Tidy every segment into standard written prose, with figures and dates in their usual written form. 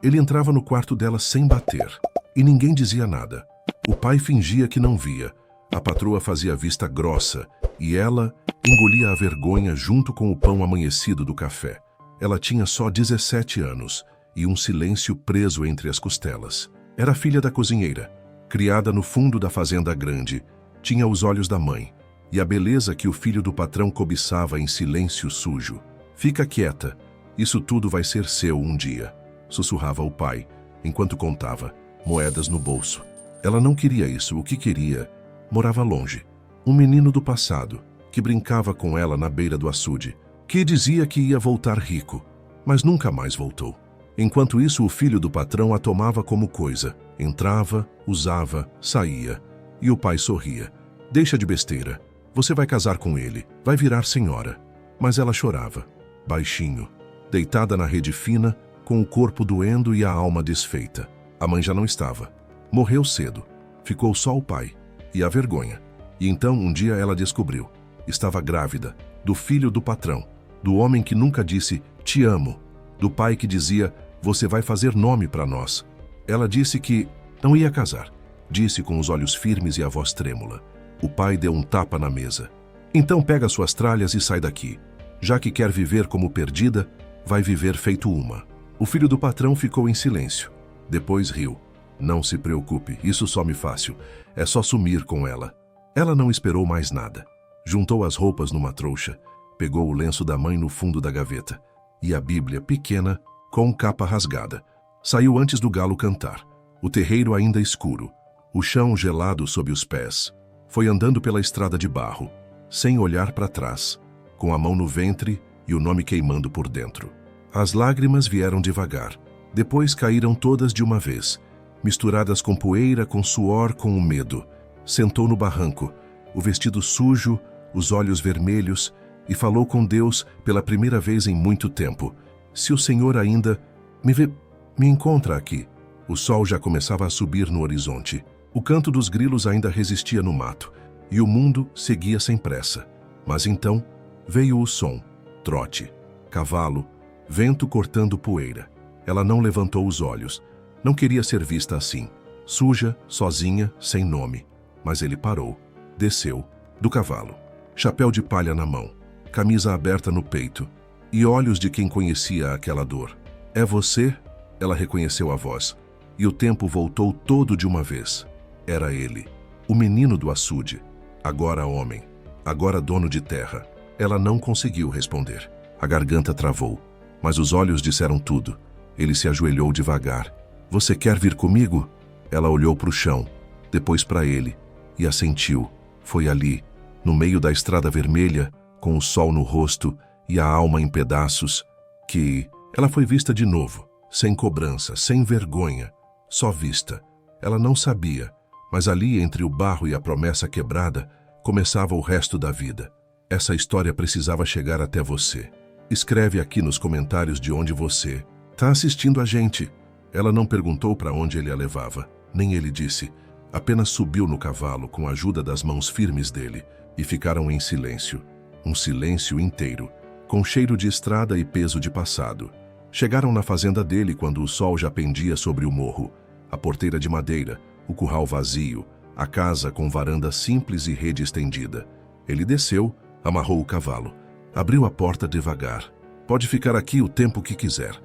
Ele entrava no quarto dela sem bater, e ninguém dizia nada. O pai fingia que não via. A patroa fazia vista grossa, e ela engolia a vergonha junto com o pão amanhecido do café. Ela tinha só 17 anos, e um silêncio preso entre as costelas. Era filha da cozinheira, criada no fundo da fazenda grande. Tinha os olhos da mãe, e a beleza que o filho do patrão cobiçava em silêncio sujo. Fica quieta, isso tudo vai ser seu um dia, sussurrava o pai, enquanto contava, moedas no bolso. Ela não queria isso, o que queria morava longe. Um menino do passado, que brincava com ela na beira do açude, que dizia que ia voltar rico, mas nunca mais voltou. Enquanto isso, o filho do patrão a tomava como coisa. Entrava, usava, saía. E o pai sorria. Deixa de besteira. Você vai casar com ele, vai virar senhora. Mas ela chorava, baixinho, deitada na rede fina, com o corpo doendo e a alma desfeita. A mãe já não estava. Morreu cedo. Ficou só o pai. E a vergonha. E então, um dia ela descobriu. Estava grávida, do filho do patrão, do homem que nunca disse, te amo, do pai que dizia, você vai fazer nome para nós. Ela disse que não ia casar. Disse com os olhos firmes e a voz trêmula. O pai deu um tapa na mesa. Então pega suas tralhas e sai daqui. Já que quer viver como perdida, vai viver feito uma. O filho do patrão ficou em silêncio. Depois riu. Não se preocupe, isso some fácil. É só sumir com ela. Ela não esperou mais nada. Juntou as roupas numa trouxa, pegou o lenço da mãe no fundo da gaveta e a Bíblia pequena, com capa rasgada. Saiu antes do galo cantar. O terreiro ainda escuro, o chão gelado sob os pés. Foi andando pela estrada de barro, sem olhar para trás, com a mão no ventre e o nome queimando por dentro. As lágrimas vieram devagar, depois caíram todas de uma vez, misturadas com poeira, com suor, com o medo. Sentou no barranco, o vestido sujo, os olhos vermelhos, e falou com Deus pela primeira vez em muito tempo. Se o Senhor ainda me encontra aqui. O sol já começava a subir no horizonte. O canto dos grilos ainda resistia no mato, e o mundo seguia sem pressa. Mas então veio o som, trote, cavalo, vento cortando poeira. Ela não levantou os olhos. Não queria ser vista assim, suja, sozinha, sem nome. Mas ele parou, desceu, do cavalo, chapéu de palha na mão, camisa aberta no peito, e olhos de quem conhecia aquela dor. É você? Ela reconheceu a voz, e o tempo voltou todo de uma vez. Era ele, o menino do açude, agora homem, agora dono de terra. Ela não conseguiu responder. A garganta travou, mas os olhos disseram tudo. Ele se ajoelhou devagar. Você quer vir comigo? Ela olhou para o chão, depois para ele, e assentiu. Foi ali, no meio da estrada vermelha, com o sol no rosto e a alma em pedaços, que ela foi vista de novo, sem cobrança, sem vergonha, só vista. Ela não sabia, mas ali entre o barro e a promessa quebrada, começava o resto da vida. Essa história precisava chegar até você. Escreve aqui nos comentários de onde você está assistindo a gente. Ela não perguntou para onde ele a levava, nem ele disse. Apenas subiu no cavalo com a ajuda das mãos firmes dele e ficaram em silêncio. Um silêncio inteiro, com cheiro de estrada e peso de passado. Chegaram na fazenda dele quando o sol já pendia sobre o morro. A porteira de madeira, o curral vazio, a casa com varanda simples e rede estendida. Ele desceu, amarrou o cavalo, abriu a porta devagar. Pode ficar aqui o tempo que quiser.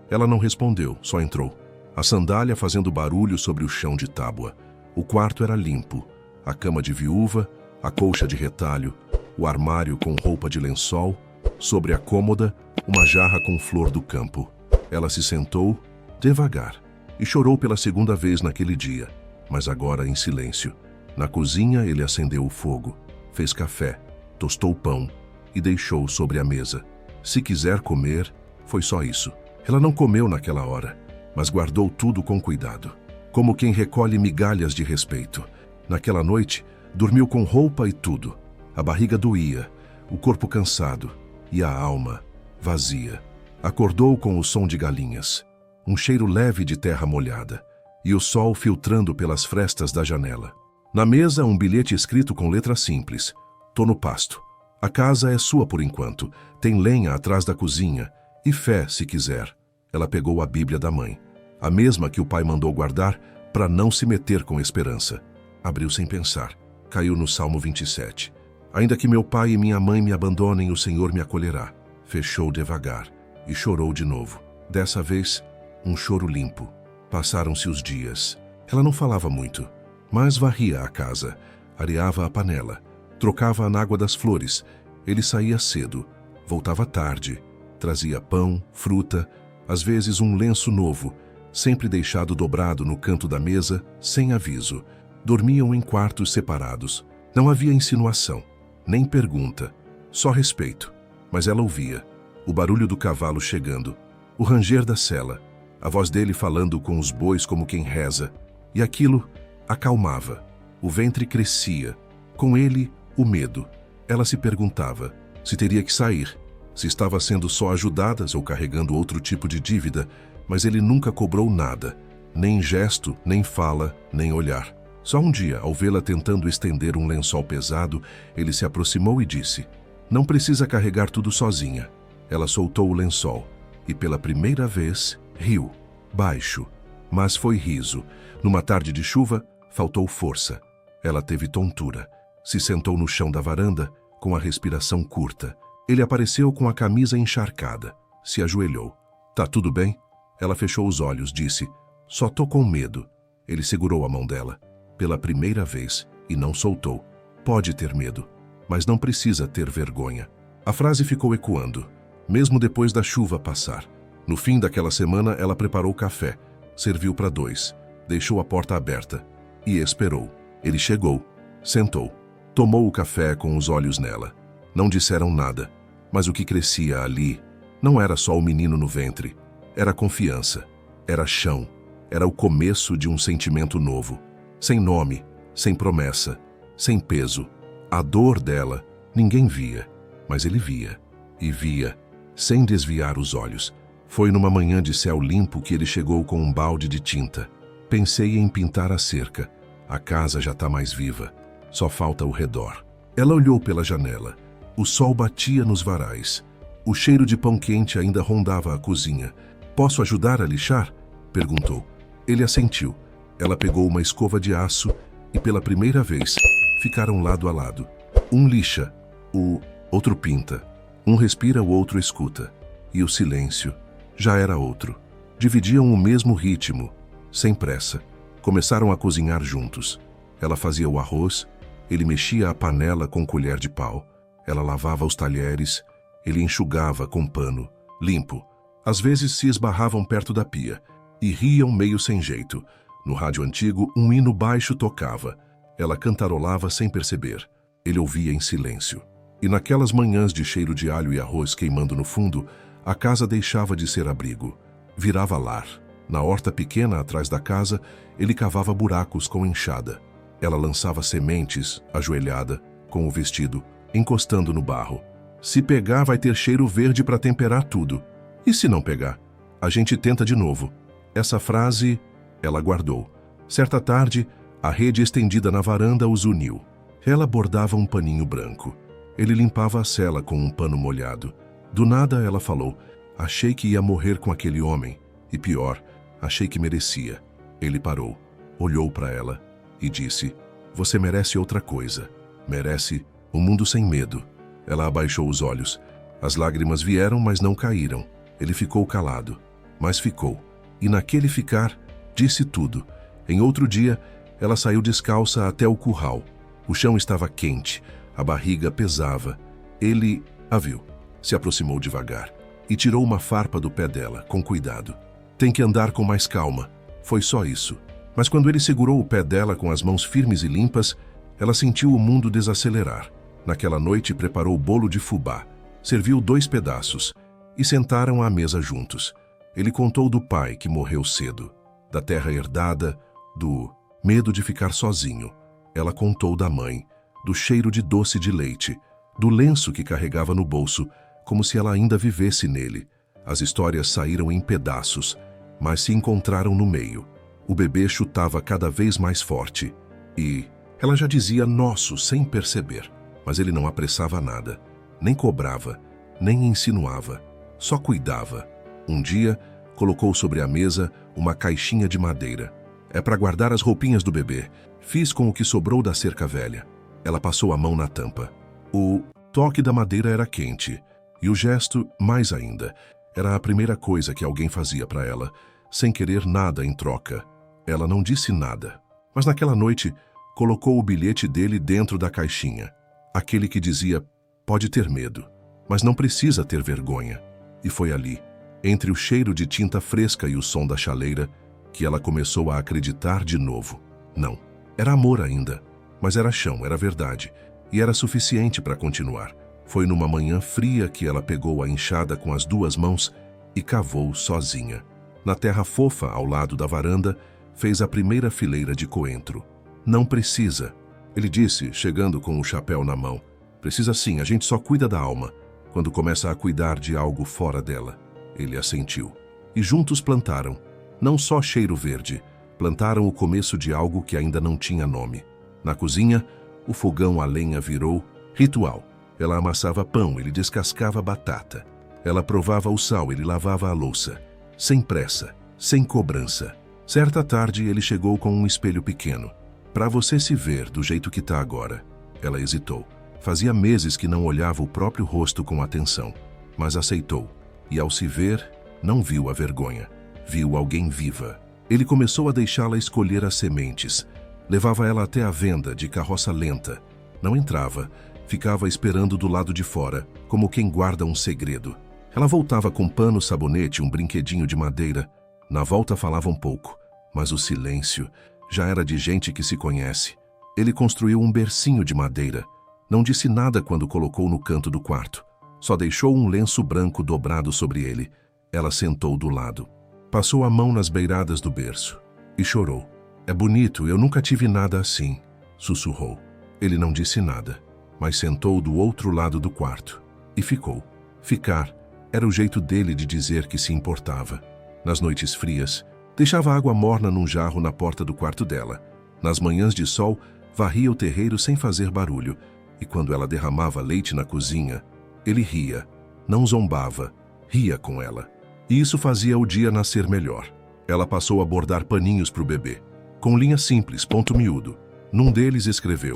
Ela não respondeu, só entrou. A sandália fazendo barulho sobre o chão de tábua. O quarto era limpo. A cama de viúva, a colcha de retalho, o armário com roupa de lençol, sobre a cômoda, uma jarra com flor do campo. Ela se sentou, devagar, e chorou pela segunda vez naquele dia, mas agora em silêncio. Na cozinha ele acendeu o fogo, fez café, tostou o pão e deixou sobre a mesa. Se quiser comer, foi só isso. Ela não comeu naquela hora, mas guardou tudo com cuidado, como quem recolhe migalhas de respeito. Naquela noite, dormiu com roupa e tudo. A barriga doía, o corpo cansado e a alma vazia. Acordou com o som de galinhas, um cheiro leve de terra molhada e o sol filtrando pelas frestas da janela. Na mesa, um bilhete escrito com letra simples. Tô no pasto. A casa é sua por enquanto. Tem lenha atrás da cozinha e fé, se quiser. Ela pegou a Bíblia da mãe. a mesma que o pai mandou guardar para não se meter com Esperança. Abriu sem pensar. Caiu no Salmo 27. Ainda que meu pai e minha mãe me abandonem, o Senhor me acolherá. Fechou devagar e chorou de novo. Dessa vez, um choro limpo. Passaram-se os dias. Ela não falava muito, mas varria a casa, areava a panela, trocava a água das flores. Ele saía cedo, voltava tarde, trazia pão, fruta, às vezes um lenço novo, sempre deixado dobrado no canto da mesa, sem aviso. Dormiam em quartos separados. Não havia insinuação, nem pergunta, só respeito. Mas ela ouvia o barulho do cavalo chegando, o ranger da sela, a voz dele falando com os bois como quem reza, e aquilo acalmava. O ventre crescia, com ele o medo. Ela se perguntava se teria que sair, se estava sendo só ajudada ou carregando outro tipo de dívida, mas ele nunca cobrou nada, nem gesto, nem fala, nem olhar. Só um dia, ao vê-la tentando estender um lençol pesado, ele se aproximou e disse: "Não precisa carregar tudo sozinha." Ela soltou o lençol e, pela primeira vez, riu, baixo, mas foi riso. Numa tarde de chuva, faltou força. Ela teve tontura. Se sentou no chão da varanda, com a respiração curta. Ele apareceu com a camisa encharcada. Se ajoelhou. "Tá tudo bem?" Ela fechou os olhos, disse: "Só tô com medo." Ele segurou a mão dela, pela primeira vez, e não soltou. Pode ter medo, mas não precisa ter vergonha. A frase ficou ecoando, mesmo depois da chuva passar. No fim daquela semana, ela preparou café, serviu para 2, deixou a porta aberta e esperou. Ele chegou, sentou, tomou o café com os olhos nela. Não disseram nada, mas o que crescia ali não era só o menino no ventre. Era confiança, era chão, era o começo de um sentimento novo. Sem nome, sem promessa, sem peso. A dor dela ninguém via, mas ele via. E via, sem desviar os olhos. Foi numa manhã de céu limpo que ele chegou com um balde de tinta. Pensei em pintar a cerca. A casa já está mais viva. Só falta o redor. Ela olhou pela janela. O sol batia nos varais. O cheiro de pão quente ainda rondava a cozinha. "Posso ajudar a lixar?" perguntou. Ele assentiu. Ela pegou uma escova de aço e, pela primeira vez, ficaram lado a lado. Um lixa, o outro pinta. Um respira, o outro escuta. E o silêncio já era outro. Dividiam o mesmo ritmo, sem pressa. Começaram a cozinhar juntos. Ela fazia o arroz, ele mexia a panela com colher de pau. Ela lavava os talheres, ele enxugava com pano, limpo. Às vezes se esbarravam perto da pia e riam meio sem jeito. No rádio antigo, um hino baixo tocava. Ela cantarolava sem perceber. Ele ouvia em silêncio. E naquelas manhãs de cheiro de alho e arroz queimando no fundo, a casa deixava de ser abrigo. Virava lar. Na horta pequena atrás da casa, ele cavava buracos com enxada. Ela lançava sementes, ajoelhada, com o vestido, encostando no barro. "Se pegar, vai ter cheiro verde para temperar tudo. E se não pegar? A gente tenta de novo." Essa frase ela guardou. Certa tarde, a rede estendida na varanda os uniu. Ela bordava um paninho branco. Ele limpava a cela com um pano molhado. Do nada ela falou: "Achei que ia morrer com aquele homem. E pior, achei que merecia." Ele parou, olhou para ela e disse: "Você merece outra coisa. Merece um mundo sem medo." Ela abaixou os olhos. As lágrimas vieram, mas não caíram. Ele ficou calado, mas ficou. E naquele ficar, disse tudo. Em outro dia, ela saiu descalça até o curral. O chão estava quente, a barriga pesava. Ele a viu, se aproximou devagar e tirou uma farpa do pé dela, com cuidado. "Tem que andar com mais calma." Foi só isso. Mas quando ele segurou o pé dela com as mãos firmes e limpas, ela sentiu o mundo desacelerar. Naquela noite preparou bolo de fubá, serviu 2 pedaços e sentaram à mesa juntos. Ele contou do pai que morreu cedo, da terra herdada, do medo de ficar sozinho. Ela contou da mãe, do cheiro de doce de leite, do lenço que carregava no bolso, como se ela ainda vivesse nele. As histórias saíram em pedaços, mas se encontraram no meio. O bebê chutava cada vez mais forte e ela já dizia "nosso" sem perceber. Mas ele não apressava nada, nem cobrava, nem insinuava, só cuidava. Um dia, Colocou sobre a mesa uma caixinha de madeira. É para guardar as roupinhas do bebê. Fiz com o que sobrou da cerca velha. Ela passou a mão na tampa. O toque da madeira era quente. E o gesto, mais ainda. Era a primeira coisa que alguém fazia para ela, sem querer nada em troca. Ela não disse nada. Mas naquela noite, colocou o bilhete dele dentro da caixinha. Aquele que dizia, pode ter medo, mas não precisa ter vergonha. E foi ali, entre o cheiro de tinta fresca e o som da chaleira, que ela começou a acreditar de novo. Não, era amor ainda, mas era chão, era verdade, e era suficiente para continuar. Foi numa manhã fria que ela pegou a enxada com as 2 mãos e cavou sozinha. Na terra fofa, ao lado da varanda, fez a primeira fileira de coentro. Não precisa, ele disse, chegando com o chapéu na mão. Precisa sim, a gente só cuida da alma, quando começa a cuidar de algo fora dela. Ele assentiu. E juntos plantaram, não só cheiro verde, plantaram o começo de algo que ainda não tinha nome. Na cozinha, o fogão a lenha virou ritual. Ela amassava pão, ele descascava batata. Ela provava o sal, ele lavava a louça. Sem pressa, sem cobrança. Certa tarde, ele chegou com um espelho pequeno. Para você se ver do jeito que tá agora. Ela hesitou. Fazia meses que não olhava o próprio rosto com atenção, mas aceitou. E ao se ver, não viu a vergonha. Viu alguém viva. Ele começou a deixá-la escolher as sementes. Levava ela até a venda de carroça lenta. Não entrava. Ficava esperando do lado de fora, como quem guarda um segredo. Ela voltava com pano, sabonete, um brinquedinho de madeira. Na volta falava um pouco, mas o silêncio já era de gente que se conhece. Ele construiu um bercinho de madeira. Não disse nada quando colocou no canto do quarto. Só deixou um lenço branco dobrado sobre ele. Ela sentou do lado. Passou a mão nas beiradas do berço e chorou. É bonito, eu nunca tive nada assim, sussurrou. Ele não disse nada, mas sentou do outro lado do quarto e ficou. Ficar era o jeito dele de dizer que se importava. Nas noites frias, deixava água morna num jarro na porta do quarto dela. Nas manhãs de sol, varria o terreiro sem fazer barulho. E quando ela derramava leite na cozinha, ele ria, não zombava, ria com ela. E isso fazia o dia nascer melhor. Ela passou a bordar paninhos para o bebê, com linha simples, ponto miúdo. Num deles escreveu,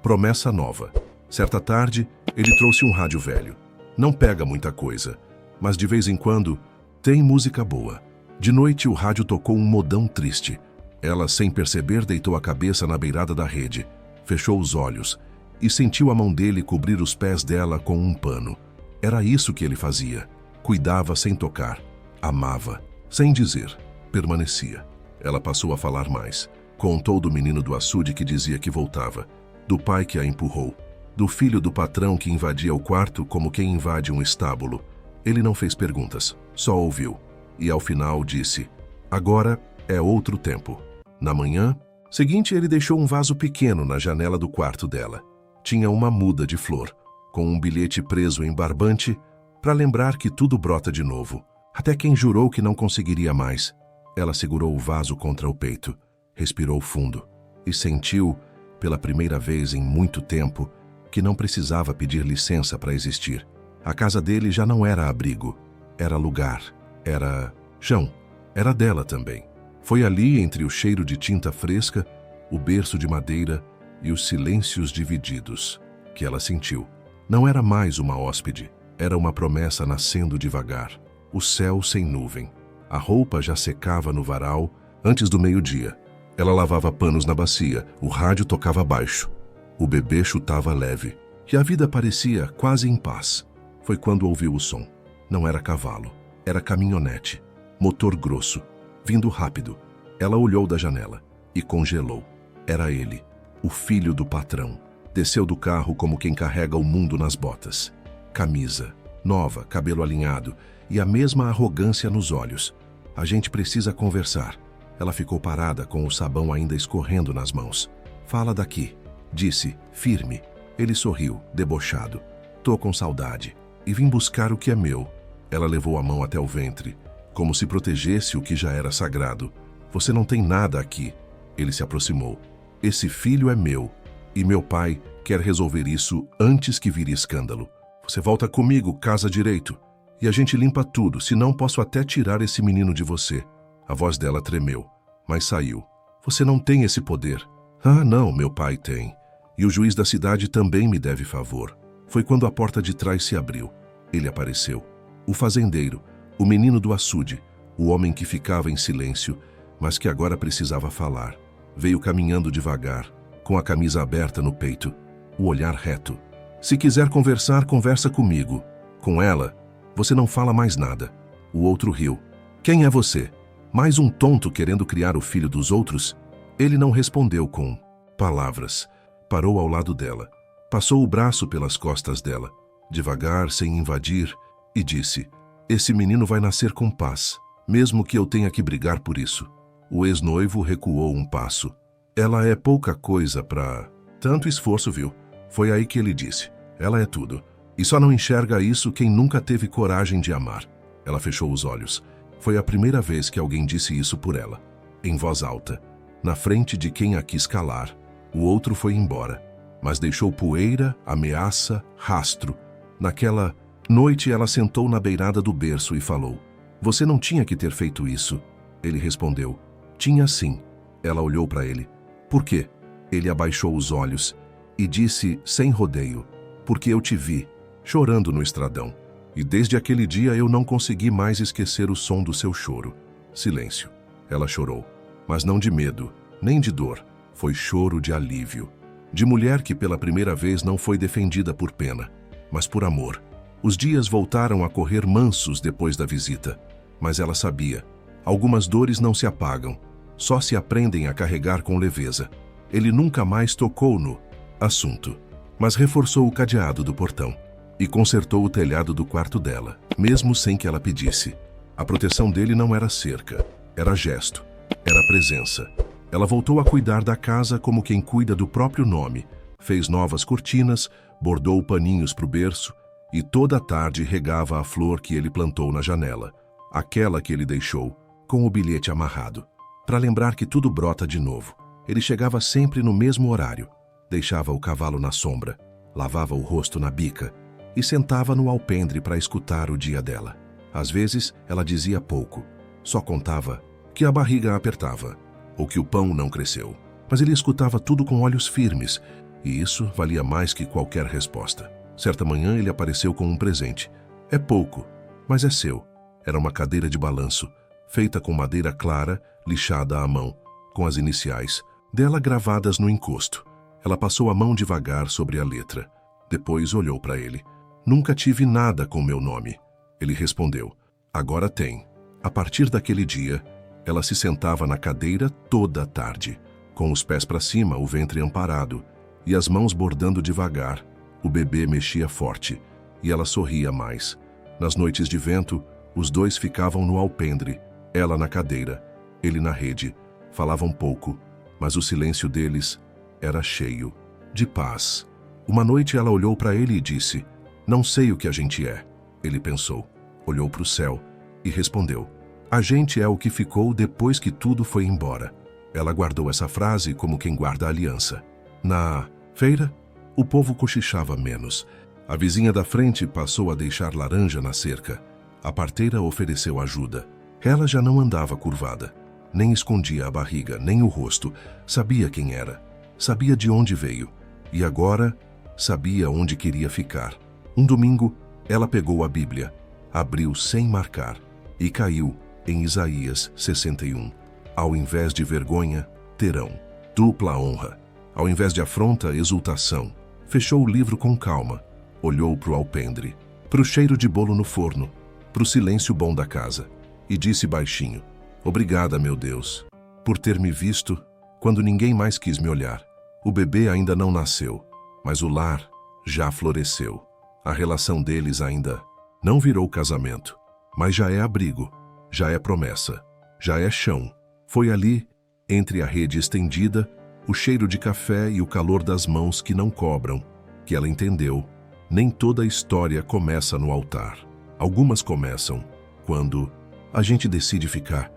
promessa nova. Certa tarde, ele trouxe um rádio velho. Não pega muita coisa, mas de vez em quando, tem música boa. De noite, o rádio tocou um modão triste. Ela, sem perceber, deitou a cabeça na beirada da rede, fechou os olhos e sentiu a mão dele cobrir os pés dela com um pano. Era isso que ele fazia. Cuidava sem tocar. Amava, sem dizer. Permanecia. Ela passou a falar mais. Contou do menino do açude que dizia que voltava, do pai que a empurrou, do filho do patrão que invadia o quarto como quem invade um estábulo. Ele não fez perguntas, só ouviu. E ao final disse, agora é outro tempo. Na manhã seguinte, ele deixou um vaso pequeno na janela do quarto dela. Tinha uma muda de flor, com um bilhete preso em barbante, para lembrar que tudo brota de novo. Até quem jurou que não conseguiria mais. Ela segurou o vaso contra o peito, respirou fundo e sentiu, pela primeira vez em muito tempo, que não precisava pedir licença para existir. A casa dele já não era abrigo, era lugar, era chão, era dela também. Foi ali, entre o cheiro de tinta fresca, o berço de madeira e os silêncios divididos, que ela sentiu. Não era mais uma hóspede, era uma promessa nascendo devagar. O céu sem nuvem. A roupa já secava no varal antes do meio-dia. Ela lavava panos na bacia, o rádio tocava baixo. O bebê chutava leve, e a vida parecia quase em paz. Foi quando ouviu o som. Não era cavalo, era caminhonete. Motor grosso, vindo rápido. Ela olhou da janela e congelou. Era ele, o filho do patrão. Desceu do carro como quem carrega o mundo nas botas. Camisa, nova, cabelo alinhado e a mesma arrogância nos olhos. A gente precisa conversar. Ela ficou parada com o sabão ainda escorrendo nas mãos. Fala daqui, disse, firme. Ele sorriu, debochado. Tô com saudade e vim buscar o que é meu. Ela levou a mão até o ventre, como se protegesse o que já era sagrado. Você não tem nada aqui. Ele se aproximou. Esse filho é meu, e meu pai quer resolver isso antes que vire escândalo. Você volta comigo, casa direito. E a gente limpa tudo, senão posso até tirar esse menino de você. A voz dela tremeu, mas saiu. Você não tem esse poder. Ah, não, meu pai tem. E o juiz da cidade também me deve favor. Foi quando a porta de trás se abriu. Ele apareceu. O fazendeiro, o menino do açude, o homem que ficava em silêncio, mas que agora precisava falar. Veio caminhando devagar, com a camisa aberta no peito, o olhar reto. Se quiser conversar, conversa comigo. Com ela, você não fala mais nada. O outro riu. Quem é você? Mais um tonto querendo criar o filho dos outros? Ele não respondeu com palavras. Parou ao lado dela. Passou o braço pelas costas dela, devagar, sem invadir, e disse: esse menino vai nascer com paz, mesmo que eu tenha que brigar por isso. O ex-noivo recuou um passo. Ela é pouca coisa para tanto esforço, viu? Foi aí que ele disse: ela é tudo. E só não enxerga isso quem nunca teve coragem de amar. Ela fechou os olhos. Foi a primeira vez que alguém disse isso por ela. Em voz alta, na frente de quem a quis calar. O outro foi embora, mas deixou poeira, ameaça, rastro. Naquela noite ela sentou na beirada do berço e falou: você não tinha que ter feito isso. Ele respondeu: tinha sim. Ela olhou para ele. Por quê? Ele abaixou os olhos e disse sem rodeio: porque eu te vi, chorando no estradão. E desde aquele dia eu não consegui mais esquecer o som do seu choro. Silêncio. Ela chorou, mas não de medo, nem de dor. Foi choro de alívio. De mulher que pela primeira vez não foi defendida por pena, mas por amor. Os dias voltaram a correr mansos depois da visita. Mas ela sabia. Algumas dores não se apagam, só se aprendem a carregar com leveza. Ele nunca mais tocou no assunto, mas reforçou o cadeado do portão e consertou o telhado do quarto dela, mesmo sem que ela pedisse. A proteção dele não era cerca, era gesto, era presença. Ela voltou a cuidar da casa como quem cuida do próprio nome. Fez novas cortinas, bordou paninhos para o berço e toda a tarde regava a flor que ele plantou na janela, aquela que ele deixou, com o bilhete amarrado, para lembrar que tudo brota de novo. Ele chegava sempre no mesmo horário, deixava o cavalo na sombra, lavava o rosto na bica e sentava no alpendre para escutar o dia dela. Às vezes, ela dizia pouco, só contava que a barriga apertava ou que o pão não cresceu. Mas ele escutava tudo com olhos firmes, e isso valia mais que qualquer resposta. Certa manhã ele apareceu com um presente. É pouco, mas é seu. Era uma cadeira de balanço, feita com madeira clara, lixada à mão, com as iniciais dela gravadas no encosto. Ela passou a mão devagar sobre a letra. Depois olhou para ele. Nunca tive nada com meu nome. Ele respondeu: agora tem. A partir daquele dia, ela se sentava na cadeira toda a tarde, com os pés para cima, o ventre amparado, e as mãos bordando devagar. O bebê mexia forte, e ela sorria mais. Nas noites de vento, os dois ficavam no alpendre, ela na cadeira, ele na rede. Falavam pouco, mas o silêncio deles era cheio de paz. Uma noite ela olhou para ele e disse: não sei o que a gente é. Ele pensou, olhou para o céu e respondeu: a gente é o que ficou depois que tudo foi embora. Ela guardou essa frase como quem guarda a aliança. Na feira, o povo cochichava menos. A vizinha da frente passou a deixar laranja na cerca. A parteira ofereceu ajuda. Ela já não andava curvada, nem escondia a barriga, nem o rosto. Sabia quem era, sabia de onde veio. E agora, sabia onde queria ficar. Um domingo, ela pegou a Bíblia, abriu sem marcar e caiu em Isaías 61. Ao invés de vergonha, terão dupla honra. Ao invés de afronta, exultação. Fechou o livro com calma. Olhou para o alpendre, para o cheiro de bolo no forno, para o silêncio bom da casa. E disse baixinho: obrigada, meu Deus, por ter me visto quando ninguém mais quis me olhar. O bebê ainda não nasceu, mas o lar já floresceu. A relação deles ainda não virou casamento, mas já é abrigo, já é promessa, já é chão. Foi ali, entre a rede estendida, o cheiro de café e o calor das mãos que não cobram, que ela entendeu: nem toda história começa no altar. Algumas começam quando a gente decide ficar